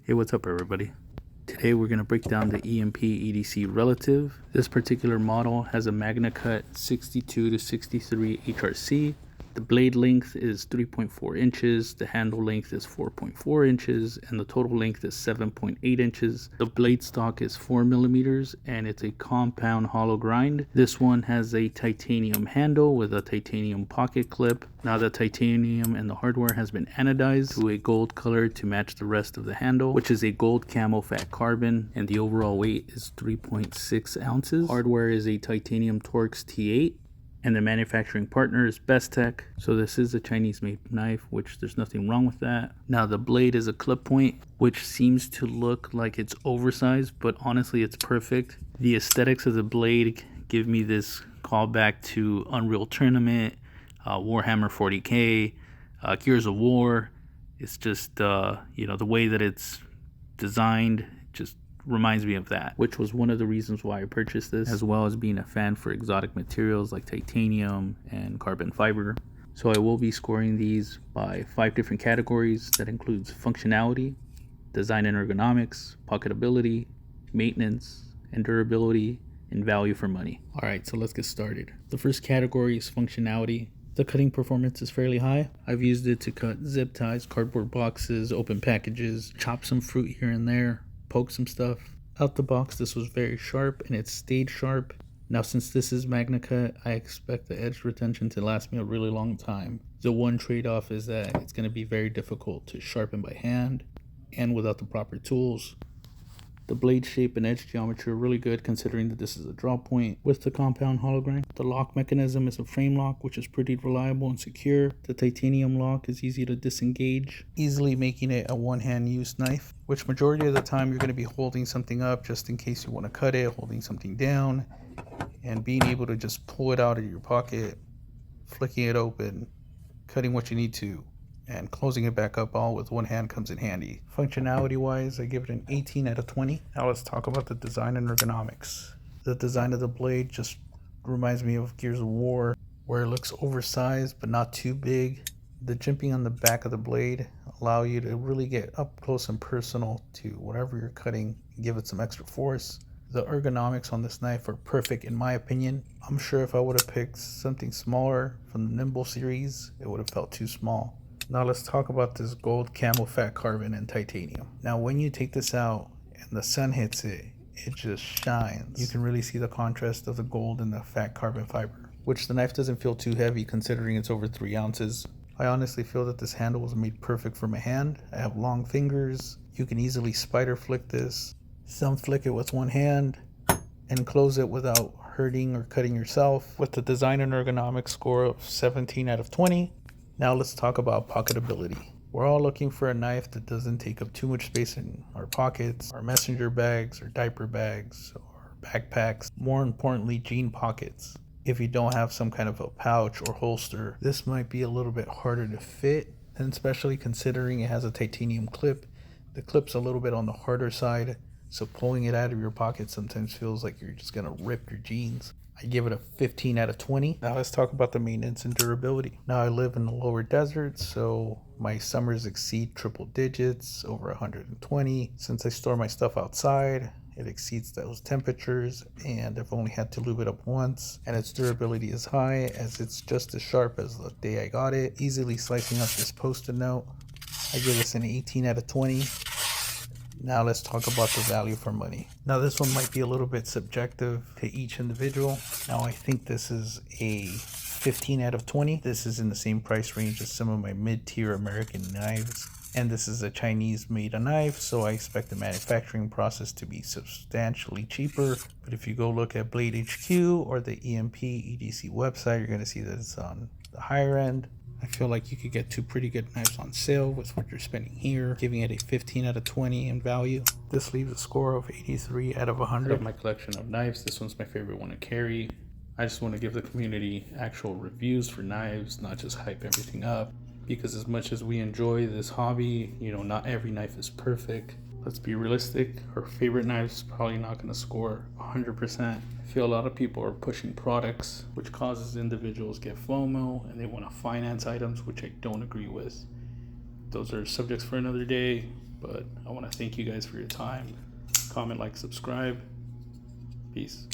Hey, what's up everybody? Today we're going to break down the EMPEDC relative. This particular model has a MagnaCut 62 to 63 HRC. The blade length is 3.4 inches, the handle length is 4.4 inches, and the total length is 7.8 inches. The blade stock is 4 millimeters, and it's a compound hollow grind. This one has a titanium handle with a titanium pocket clip. Now the titanium and the hardware has been anodized to a gold color to match the rest of the handle, which is a gold camo fat carbon, and the overall weight is 3.6 ounces. Hardware is a titanium Torx T8. And the manufacturing partner is Bestech. So this is a Chinese made knife, which there's nothing wrong with that. Now the blade is a clip point, which seems to look like it's oversized, but honestly it's perfect. The aesthetics of the blade give me this callback to Unreal Tournament, Warhammer 40k, Gears of War. It's just the way that it's designed just reminds me of that, which was one of the reasons why I purchased this, as well as being a fan for exotic materials like titanium and carbon fiber. So I will be scoring these by 5 different categories. That includes functionality, design and ergonomics, pocketability, maintenance, and durability, and value for money. Alright, so let's get started. The first category is functionality. The cutting performance is fairly high. I've used it to cut zip ties, cardboard boxes, open packages, chop some fruit here and there, poke some stuff. Out the box, this was very sharp, and it stayed sharp. Now since this is MagnaCut, I expect the edge retention to last me a really long time. The one trade-off is that it's going to be very difficult to sharpen by hand and without the proper tools. The blade shape and edge geometry are really good considering that this is a draw point with the compound hollow grind. The lock mechanism is a frame lock, which is pretty reliable and secure. The titanium lock is easy to disengage, easily making it a one-hand use knife, which majority of the time you're going to be holding something up just in case you want to cut it, holding something down, and being able to just pull it out of your pocket, flicking it open, cutting what you need to, and closing it back up all with one hand comes in handy. Functionality wise, I give it an 18 out of 20. Now let's talk about the design and ergonomics. The design of the blade just reminds me of Gears of War, where it looks oversized but not too big. The jimping on the back of the blade allow you to really get up close and personal to whatever you're cutting and give it some extra force. The ergonomics on this knife are perfect in my opinion. I'm sure if I would have picked something smaller from the Nimble series, it would have felt too small. Now let's talk about this gold camo fat carbon and titanium. Now when you take this out and the sun hits it, it just shines. You can really see the contrast of the gold and the fat carbon fiber, which the knife doesn't feel too heavy considering it's over 3 ounces. I honestly feel that this handle was made perfect for my hand. I have long fingers. You can easily spider flick this, thumb flick it with one hand, and close it without hurting or cutting yourself. With the design and ergonomics score of 17 out of 20. Now let's talk about pocketability. We're all looking for a knife that doesn't take up too much space in our pockets, our messenger bags, or diaper bags, or backpacks. More importantly, jean pockets. If you don't have some kind of a pouch or holster, this might be a little bit harder to fit, and especially considering it has a titanium clip. The clip's a little bit on the harder side, so pulling it out of your pocket sometimes feels like you're just gonna rip your jeans. I give it a 15 out of 20. Now let's talk about the maintenance and durability. Now I live in the lower desert, so my summers exceed triple digits, over 120. Since I store my stuff outside, it exceeds those temperatures, and I've only had to lube it up once, and its durability is high as it's just as sharp as the day I got it. Easily slicing up this post-it note. I give this an 18 out of 20. Now let's talk about the value for money. Now this one might be a little bit subjective to each individual. Now I think this is a 15 out of 20. This is in the same price range as some of my mid-tier American knives. And this is a Chinese made knife, so I expect the manufacturing process to be substantially cheaper. But if you go look at Blade HQ or the EMPEDC website, you're going to see that it's on the higher end. I feel like you could get 2 pretty good knives on sale with what you're spending here, giving it a 15 out of 20 in value. This leaves a score of 83 out of 100. Of my collection of knives, this one's my favorite one to carry. I just want to give the community actual reviews for knives, not just hype everything up. Because as much as we enjoy this hobby, not every knife is perfect. Let's be realistic, our favorite knife is probably not going to score 100%. I feel a lot of people are pushing products, which causes individuals get FOMO, and they want to finance items, which I don't agree with. Those are subjects for another day. But I want to thank you guys for your time. Comment, like, subscribe. Peace.